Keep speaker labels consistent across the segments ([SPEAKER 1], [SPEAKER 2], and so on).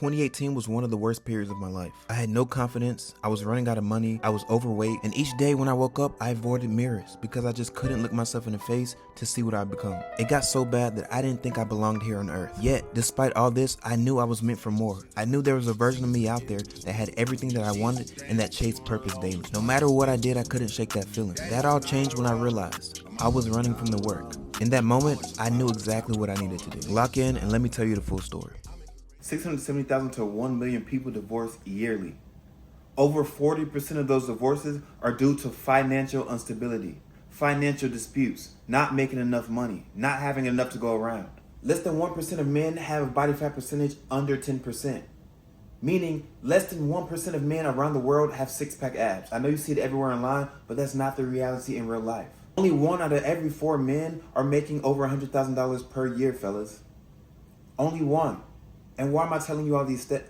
[SPEAKER 1] 2018 was one of the worst periods of my life. I had no confidence, I was running out of money, I was overweight, and each day when I woke up, I avoided mirrors because I just couldn't look myself in the face to see what I'd become. It got so bad that I didn't think I belonged here on earth. Yet, despite all this, I knew I was meant for more. I knew there was a version of me out there that had everything that I wanted and that chased purpose daily. No matter what I did, I couldn't shake that feeling. That all changed when I realized I was running from the work. In that moment, I knew exactly what I needed to do. Lock in and let me tell you the full story. 670,000 to 1 million people divorce yearly. Over 40% of those divorces are due to financial instability, financial disputes, not making enough money, not having enough to go around. Less than 1% of men have a body fat percentage under 10%. Meaning, less than 1% of men around the world have six-pack abs. I know you see it everywhere online, but that's not the reality in real life. Only 1 out of every 4 men are making over $100,000 per year, fellas. Only 1. And why am I telling you all these stats?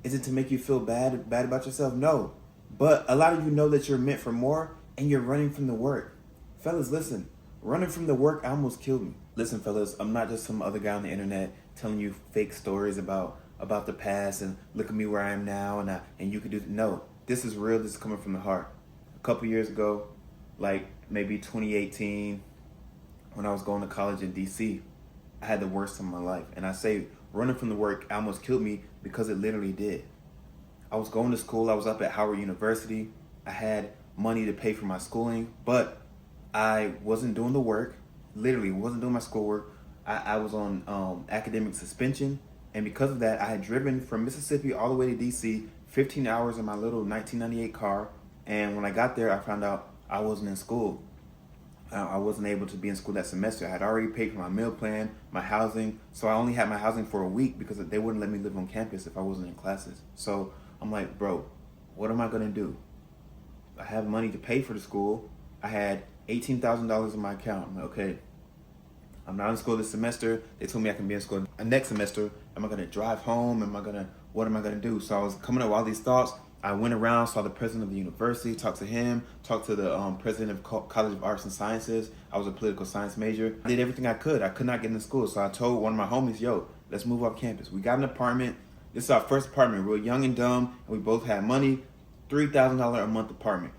[SPEAKER 1] Is it to make you feel bad about yourself? No. But a lot of you know that you're meant for more and you're running from the work. Fellas, listen. Running from the work almost killed me. Listen, fellas, I'm not just some other guy on the internet telling you fake stories about the past and look at me where I am now and you could do. No, this is real. This is coming from the heart. A couple years ago, like maybe 2018, when I was going to college in DC, I had the worst of my life. And I say running from the work almost killed me because it literally did. I was going to school. I was up at Howard University. I had money to pay for my schooling, but I wasn't doing the work. Literally wasn't doing my schoolwork. I was on academic suspension. And because of that, I had driven from Mississippi all the way to DC, 15 hours in my little 1998 car. And when I got there, I found out I wasn't in school. I wasn't able to be in school that semester. I had already paid for my meal plan, my housing. So I only had my housing for a week because they wouldn't let me live on campus if I wasn't in classes. So I'm like, bro, what am I gonna do? I have money to pay for the school. I had $18,000 in my account. I'm like, okay, I'm not in school this semester. They told me I can be in school next semester. Am I gonna drive home? What am I gonna do? So I was coming up with all these thoughts. I went around, saw the president of the university, talked to him, talked to the president of College of Arts and Sciences. I was a political science major. I did everything I could. I could not get into school. So I told one of my homies, yo, let's move off campus. We got an apartment. This is our first apartment. We were young and dumb, and we both had money. $3,000 a month apartment.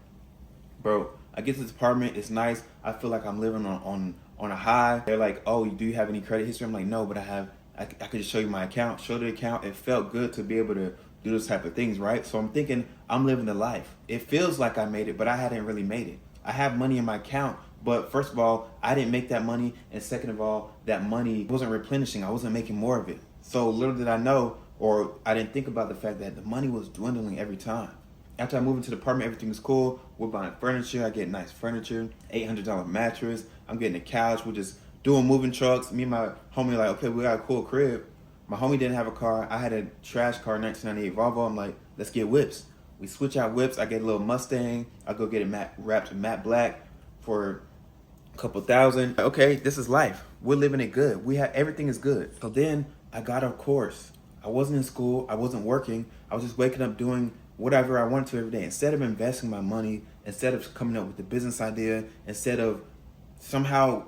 [SPEAKER 1] Bro, I get to this apartment. It's nice. I feel like I'm living on a high. They're like, oh, do you have any credit history? I'm like, no, but I could just show you my account. Show the account. It felt good to be able to do those type of things, right? So I'm thinking I'm living the life. It feels like I made it, but I hadn't really made it. I have money in my account, but first of all, I didn't make that money, and second of all, that money wasn't replenishing. I wasn't making more of it. So little did I know, or I didn't think about the fact that the money was dwindling every time. After I moved into the apartment, everything was cool. We're buying furniture. I get nice furniture, $800 mattress. I'm getting a couch. We're just doing moving trucks. Me and my homie are like, okay, we got a cool crib. My homie didn't have a car. I had a trash car, 1998 Volvo. I'm like, let's get whips. We switch out whips. I get a little Mustang. I go get it wrapped in matte black for a couple thousand. Okay, this is life. We're living it good. Everything is good. So then I got a course. I wasn't in school. I wasn't working. I was just waking up doing whatever I wanted to every day. Instead of investing my money, instead of coming up with a business idea, instead of somehow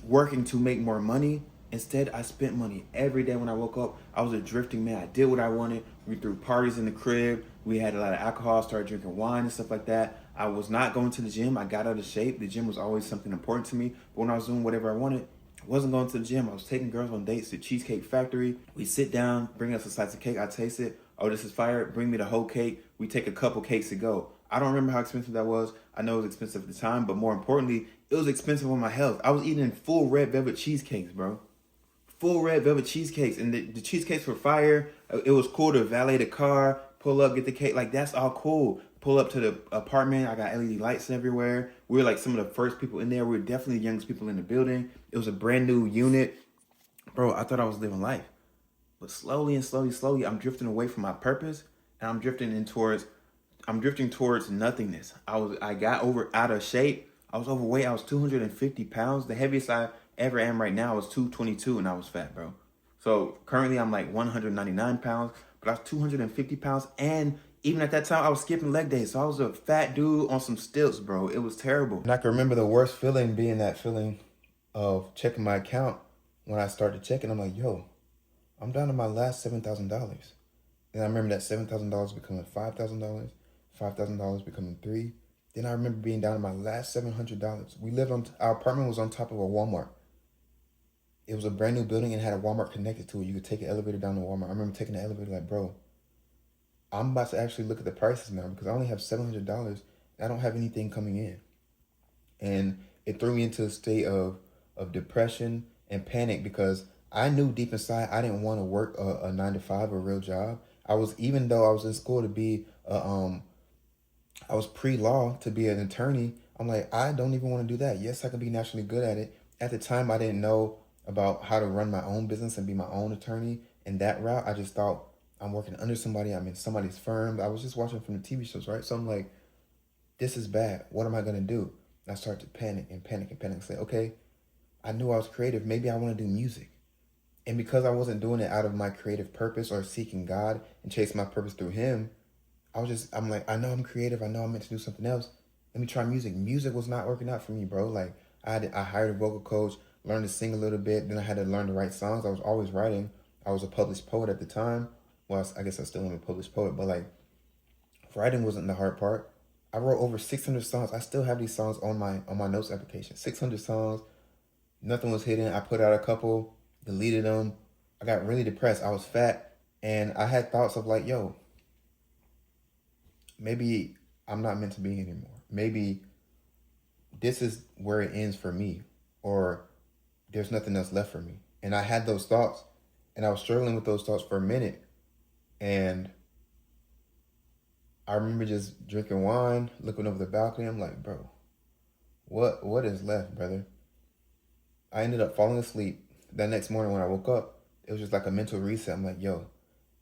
[SPEAKER 1] working to make more money, instead, I spent money every day when I woke up. I was a drifting man. I did what I wanted. We threw parties in the crib. We had a lot of alcohol, started drinking wine and stuff like that. I was not going to the gym. I got out of shape. The gym was always something important to me. But when I was doing whatever I wanted, I wasn't going to the gym. I was taking girls on dates to Cheesecake Factory. We sit down, bring us a slice of cake. I taste it. Oh, this is fire. Bring me the whole cake. We take a couple cakes to go. I don't remember how expensive that was. I know it was expensive at the time, but more importantly, it was expensive on my health. I was eating full red velvet cheesecakes, bro. Full red velvet cheesecakes, and the cheesecakes were fire. It was cool to valet the car, pull up, get the cake. Like, that's all cool. Pull up to the apartment. I got LED lights everywhere. We were like some of the first people in there. We were definitely the youngest people in the building. It was a brand new unit. Bro, I thought I was living life. But slowly, I'm drifting away from my purpose, and I'm drifting towards nothingness. I got out of shape. I was overweight. I was 250 pounds. The heaviest I ever am right now is 222, and I was fat, bro. So currently I'm like 199 pounds, but I was 250 pounds, and even at that time I was skipping leg days. So I was a fat dude on some stilts, bro. It was terrible. And I can remember the worst feeling being that feeling of checking my account. When I started checking, I'm like, yo, I'm down to my last $7,000. And I remember that $7,000 becoming $5,000, $5,000 becoming three. Then I remember being down to my last $700. We lived on, our apartment was on top of a Walmart. It was a brand new building and had a Walmart connected to it. You could take an elevator down to Walmart. I remember taking the elevator like, bro, I'm about to actually look at the prices now because I only have $700. And I don't have anything coming in. And it threw me into a state of depression and panic because I knew deep inside I didn't want to work a 9 to 5, a real job. I was, even though I was in school to be I was pre-law to be an attorney. I'm like, I don't even want to do that. Yes, I could be naturally good at it. At the time, I didn't know about how to run my own business and be my own attorney. And that route, I just thought I'm working under somebody. I'm in somebody's firm. I was just watching from the TV shows, right? So I'm like, this is bad. What am I going to do? And I started to panic and panic and panic and say, okay, I knew I was creative. Maybe I want to do music. And because I wasn't doing it out of my creative purpose or seeking God and chase my purpose through Him, I'm like, I know I'm creative. I know I'm meant to do something else. Let me try music. Music was not working out for me, bro. Like, I hired a vocal coach, learned to sing a little bit. Then I had to learn to write songs. I was always writing. I was a published poet at the time. Well, I guess I still am a published poet, but like, writing wasn't the hard part. I wrote over 600 songs. I still have these songs on my notes application. 600 songs. Nothing was hidden. I put out a couple, deleted them. I got really depressed. I was fat, and I had thoughts of like, yo, maybe I'm not meant to be anymore. Maybe this is where it ends for me, or there's nothing else left for me. And I had those thoughts, and I was struggling with those thoughts for a minute. And I remember just drinking wine, looking over the balcony. I'm like, bro, what is left, brother? I ended up falling asleep. That next morning when I woke up, it was just like a mental reset. I'm like, yo,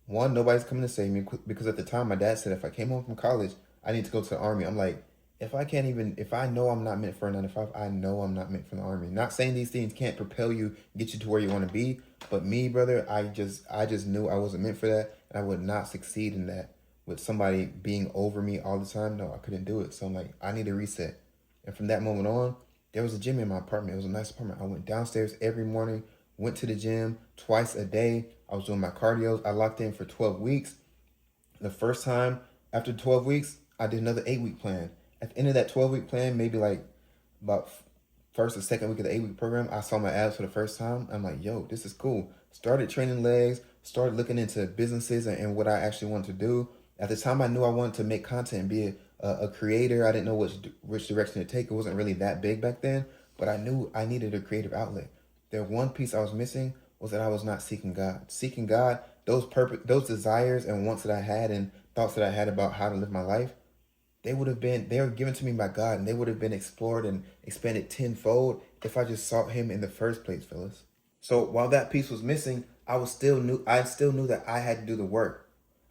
[SPEAKER 1] one, nobody's coming to save me because at the time my dad said if I came home from college, I need to go to the army. I'm like, if I know I'm not meant for a 9 to 5, I know I'm not meant for the army. Not saying these things can't propel you, get you to where you want to be, but me, brother, I just knew I wasn't meant for that, and I would not succeed in that with somebody being over me all the time. No, I couldn't do it. So I'm like, I need a reset. And from that moment on, there was a gym in my apartment. It was a nice apartment. I went downstairs every morning, went to the gym twice a day. I was doing my cardio. I locked in for 12 weeks. The first time, after 12 weeks, I did another 8-week plan. At the end of that 12-week plan, maybe like about first or second week of the 8-week program, I saw my abs for the first time. I'm like, yo, this is cool. Started training legs, started looking into businesses and what I actually wanted to do. At the time, I knew I wanted to make content and be a creator. I didn't know which direction to take. It wasn't really that big back then, but I knew I needed a creative outlet. The one piece I was missing was that I was not seeking God. Seeking God, those desires and wants that I had and thoughts that I had about how to live my life, they were given to me by God, and they would have been explored and expanded tenfold if I just sought Him in the first place, fellas. So while that piece was missing, I still knew that I had to do the work.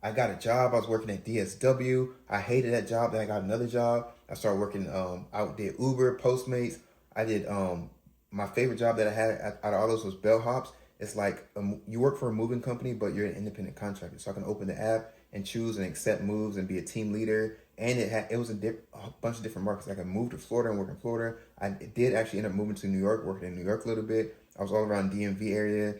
[SPEAKER 1] I got a job. I was working at DSW. I hated that job. Then I got another job. I started working. I did Uber, Postmates. I did my favorite job that I had out of all those was bellhops. It's like you work for a moving company, but you're an independent contractor. So I can open the app and choose and accept moves and be a team leader. And it was a bunch of different markets. I could move to Florida and work in Florida. I did actually end up moving to New York, working in New York a little bit. I was all around DMV area.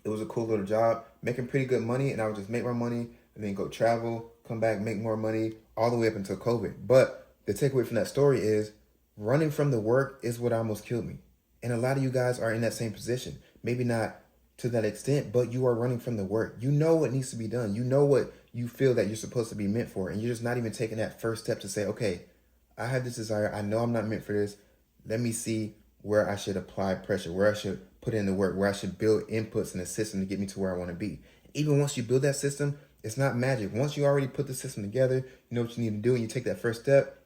[SPEAKER 1] It was a cool little job, making pretty good money, and I would just make my money and then go travel, come back, make more money, all the way up until COVID. But the takeaway from that story is running from the work is what almost killed me. And a lot of you guys are in that same position. Maybe not to that extent, but you are running from the work. You know what needs to be done. You know what you feel that you're supposed to be meant for. And you're just not even taking that first step to say, okay, I have this desire. I know I'm not meant for this. Let me see where I should apply pressure, where I should put in the work, where I should build inputs in a system to get me to where I want to be. Even once you build that system, it's not magic. Once you already put the system together, you know what you need to do, and you take that first step,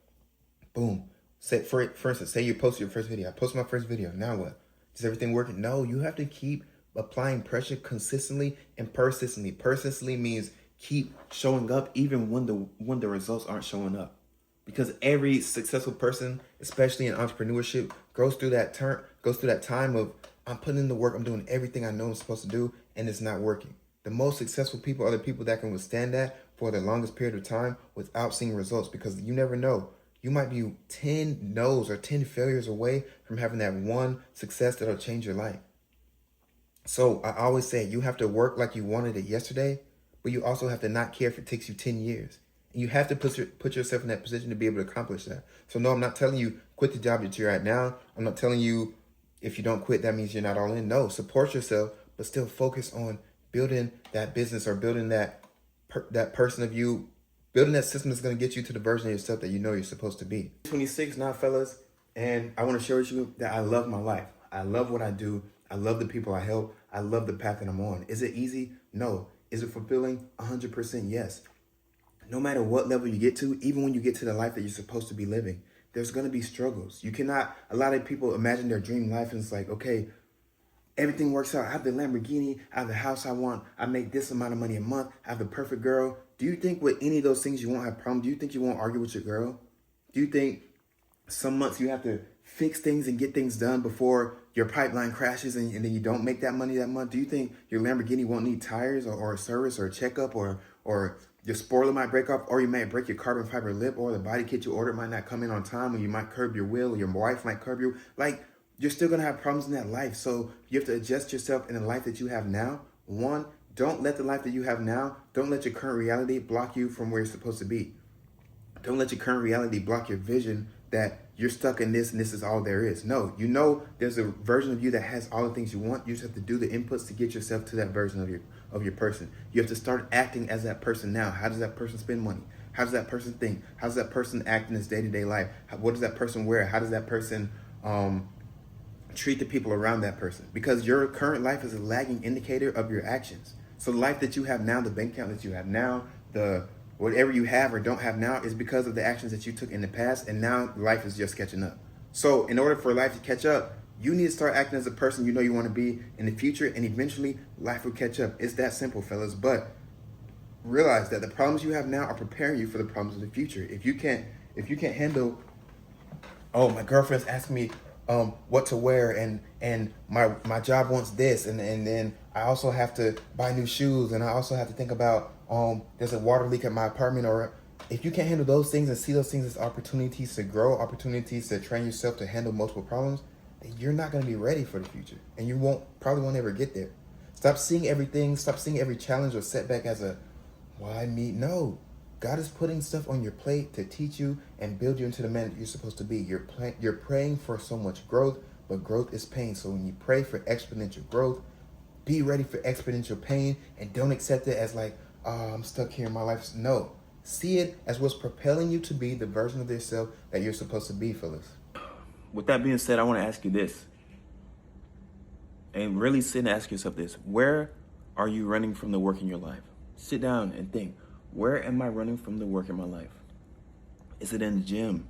[SPEAKER 1] boom. Say, for instance, say you post your first video. I post my first video. Now what? Is everything working? No, you have to keep applying pressure consistently and persistently. Persistently means keep showing up even when the results aren't showing up. Because every successful person, especially in entrepreneurship, goes through that time of I'm putting in the work, I'm doing everything I know I'm supposed to do, and it's not working. The most successful people are the people that can withstand that for the longest period of time without seeing results, because you never know. You might be 10 no's or 10 failures away from having that one success that'll change your life. So I always say you have to work like you wanted it yesterday, but you also have to not care if it takes you 10 years. And you have to put yourself in that position to be able to accomplish that. So no, I'm not telling you quit the job that you're at now. I'm not telling you if you don't quit, that means you're not all in. No, support yourself, but still focus on building that business or building that person of you, building that system that's going to get you to the version of yourself that you know you're supposed to be. 26 now, fellas, and I want to share with you that I love my life. I love what I do. I love the people I help. I love the path that I'm on. Is it easy? No. Is it fulfilling? 100% yes. No matter what level you get to, even when you get to the life that you're supposed to be living, there's going to be struggles. You cannot, a lot of people imagine their dream life and it's like, okay, everything works out. I have the Lamborghini. I have the house I want. I make this amount of money a month. I have the perfect girl. Do you think with any of those things you won't have problems? Do you think you won't argue with your girl? Do you think some months you have to fix things and get things done before your pipeline crashes and then you don't make that money that month? Do you think your Lamborghini won't need tires or a service or a checkup or your spoiler might break off, or you might break your carbon fiber lip, or the body kit you ordered might not come in on time, or you might curb your wheel, or your wife might curb you? Like, you're still going to have problems in that life. So you have to adjust yourself in the life that you have now. One, don't let the life that you have now, don't let your current reality block you from where you're supposed to be. Don't let your current reality block your vision that you're stuck in this and this is all there is. No, you know there's a version of you that has all the things you want. You just have to do the inputs to get yourself to that version of your person. You have to start acting as that person now. How does that person spend money? How does that person think? How does that person act in his day-to-day life? What does that person wear? How does that person treat the people around that person? Because your current life is a lagging indicator of your actions. So the life that you have now, the bank account that you have now, the whatever you have or don't have now is because of the actions that you took in the past, and now life is just catching up. So in order for life to catch up, you need to start acting as a person you know you want to be in the future, and eventually life will catch up. It's that simple, fellas. But realize that the problems you have now are preparing you for the problems of the future. If you can't handle, oh, my girlfriend's asking me what to wear, and my job wants this, and then I also have to buy new shoes, and I also have to think about there's a water leak at my apartment. Or if you can't handle those things and see those things as opportunities to grow, opportunities to train yourself to handle multiple problems, then you're not going to be ready for the future, and you probably won't ever get there. Stop seeing every challenge or setback as a why me? No. God is putting stuff on your plate to teach you and build you into the man that you're supposed to be. You're praying for so much growth, but growth is pain. So when you pray for exponential growth, be ready for exponential pain, and don't accept it as like, oh, I'm stuck here in my life. No. See it as what's propelling you to be the version of yourself that you're supposed to be, fellas. With that being said, I want to ask you this, and really sit and ask yourself this. Where are you running from the work in your life? Sit down and think, where am I running from the work in my life? Is it in the gym?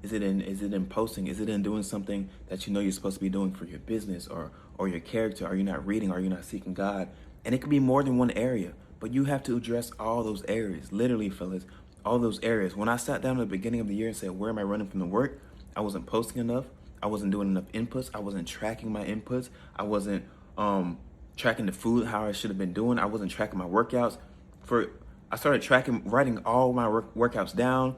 [SPEAKER 1] Is it in posting? Is it in doing something that you know you're supposed to be doing for your business or your character? Are you not reading? Are you not seeking God? And it could be more than one area, but you have to address all those areas. Literally, fellas, all those areas. When I sat down at the beginning of the year and said, where am I running from the work? I wasn't posting enough. I wasn't doing enough inputs. I wasn't tracking my inputs. I wasn't tracking the food how I should have been doing. I wasn't tracking my workouts. I started writing all my workouts down.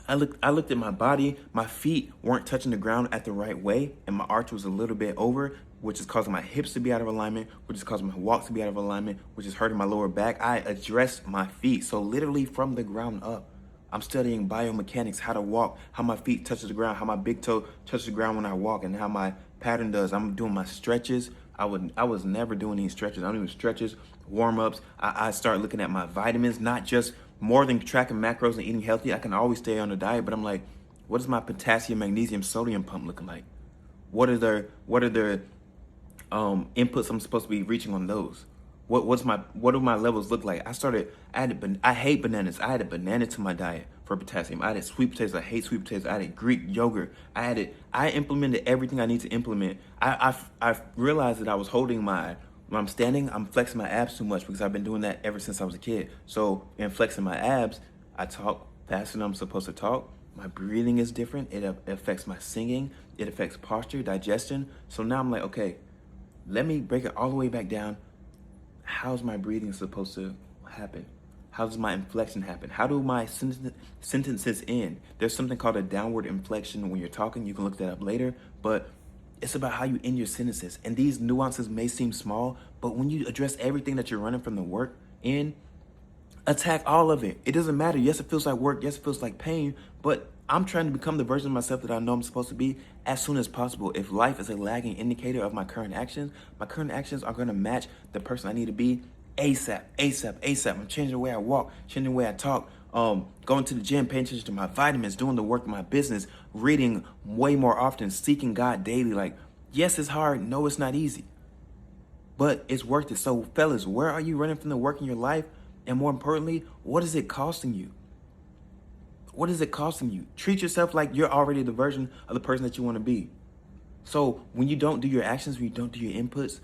[SPEAKER 1] I looked at my body. My feet weren't touching the ground at the right way, and my arch was a little bit over, which is causing my hips to be out of alignment, which is causing my walk to be out of alignment, which is hurting my lower back. I addressed my feet. So literally from the ground up, I'm studying biomechanics, how to walk, how my feet touch the ground, how my big toe touches the ground when I walk, and how my pattern does. I'm doing my stretches. I was never doing any stretches. I'm doing stretches, warm-ups. I start looking at my vitamins, not just more than tracking macros and eating healthy. I can always stay on a diet, but I'm like, what is my potassium, magnesium, sodium pump looking like? What are the inputs I'm supposed to be reaching on those? What do my levels look like? I hate bananas. I added banana to my diet for potassium. I added sweet potatoes. I hate sweet potatoes. I added Greek yogurt. I implemented everything I need to implement. I realized that I was when I'm standing, I'm flexing my abs too much because I've been doing that ever since I was a kid. So in flexing my abs, I talk faster than I'm supposed to talk. My breathing is different. It affects my singing. It affects posture, digestion. So now I'm like, okay, let me break it all the way back down. How's my breathing supposed to happen? How does my inflection happen? How do my sentences end? There's something called a downward inflection when you're talking. You can look that up later. But It's about how you end your sentences. And these nuances may seem small, but when you address everything that you're running from the work in, attack all of it. It doesn't matter. Yes, it feels like work. Yes, it feels like pain, but I'm trying to become the version of myself that I know I'm supposed to be as soon as possible. If life is a lagging indicator of my current actions are going to match the person I need to be ASAP, ASAP, ASAP. I'm changing the way I walk, changing the way I talk, going to the gym, paying attention to my vitamins, doing the work of my business, reading way more often, seeking God daily. Like, yes, it's hard. No, it's not easy, but it's worth it. So fellas, where are you running from the work in your life? And more importantly, what is it costing you? What is it costing you? Treat yourself like you're already the version of the person that you want to be. So when you don't do your actions, when you don't do your inputs,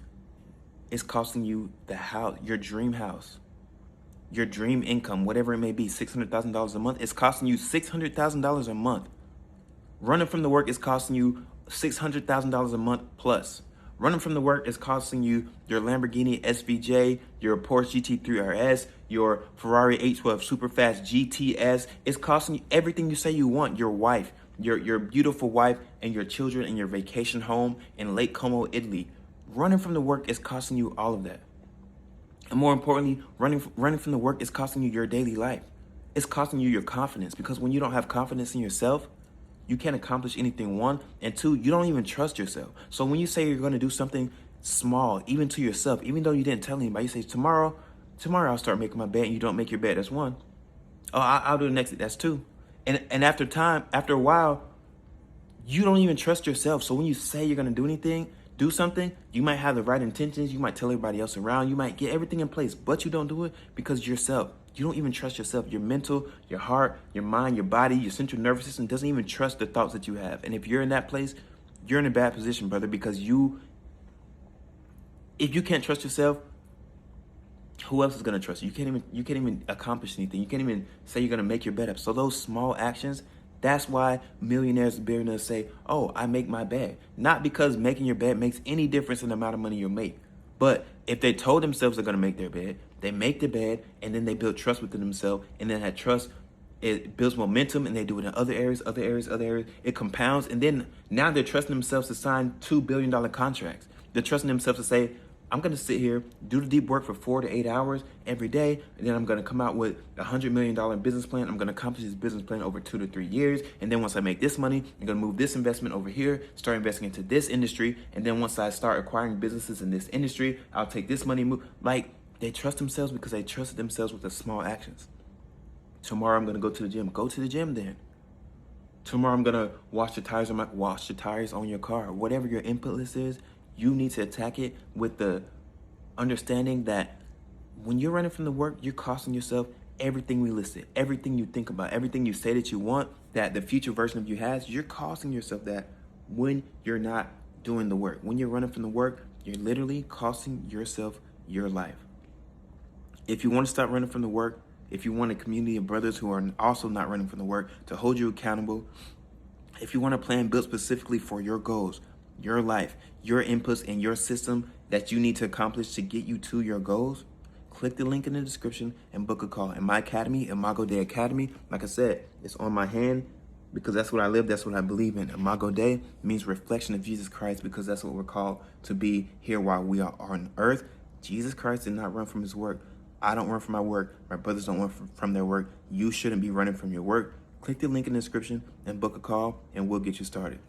[SPEAKER 1] it's costing you the house, your dream house, your dream income, whatever it may be, $600,000 a month. It's costing you $600,000 a month. Running from the work is costing you $600,000 a month plus. Running from the work is costing you your Lamborghini SVJ, your Porsche GT3 RS, your Ferrari 812 Superfast GTS. It's costing you everything you say you want. Your wife, your beautiful wife, and your children, and your vacation home in Lake Como, Italy. Running from the work is costing you all of that. And more importantly, running from the work is costing you your daily life. It's costing you your confidence, because when you don't have confidence in yourself, you can't accomplish anything, one. And two, you don't even trust yourself. So when you say you're going to do something small, even to yourself, even though you didn't tell anybody, you say, tomorrow I'll start making my bed, and you don't make your bed. That's one. Oh, I'll do the next. That's two. And after a while, you don't even trust yourself. So when you say you're going to do something, you might have the right intentions. You might tell everybody else around. You might get everything in place, but you don't do it because yourself. You don't even trust yourself. Your mental, your heart, your mind, your body, your central nervous system doesn't even trust the thoughts that you have. And if you're in that place, you're in a bad position, brother, because if you can't trust yourself, who else is going to trust you? You can't even accomplish anything. You can't even say you're going to make your bed up. So those small actions, that's why millionaires and billionaires say, oh, I make my bed. Not because making your bed makes any difference in the amount of money you make. But if they told themselves they're going to make their bed, they make the bed, and then they build trust within themselves, and then that trust, it builds momentum, and they do it in other areas. It compounds, and then now they're trusting themselves to sign $2 billion contracts. They're trusting themselves to say, I'm going to sit here, do the deep work for 4 to 8 hours every day, and then I'm going to come out with a $100 million business plan. I'm going to accomplish this business plan over 2 to 3 years, and then once I make this money, I'm going to move this investment over here, start investing into this industry, and then once I start acquiring businesses in this industry, I'll take this money, like, they trust themselves because they trusted themselves with the small actions. Tomorrow I'm going to go to the gym. Go to the gym then. Tomorrow I'm going to wash the tires on your car. Whatever your input list is, you need to attack it with the understanding that when you're running from the work, you're costing yourself everything we listed, everything you think about, everything you say that you want, that the future version of you has. You're costing yourself that when you're not doing the work. When you're running from the work, you're literally costing yourself your life. If you want to stop running from the work, if you want a community of brothers who are also not running from the work to hold you accountable, if you want a plan built specifically for your goals, your life, your inputs, and your system that you need to accomplish to get you to your goals, click the link in the description and book a call. In my academy, Imago Dei Academy, like I said, it's on my hand because that's what I live, that's what I believe in. Imago Dei means reflection of Jesus Christ, because that's what we're called to be here while we are on earth. Jesus Christ did not run from his work. I don't run from my work. My brothers don't run from their work. You shouldn't be running from your work. Click the link in the description and book a call, and we'll get you started.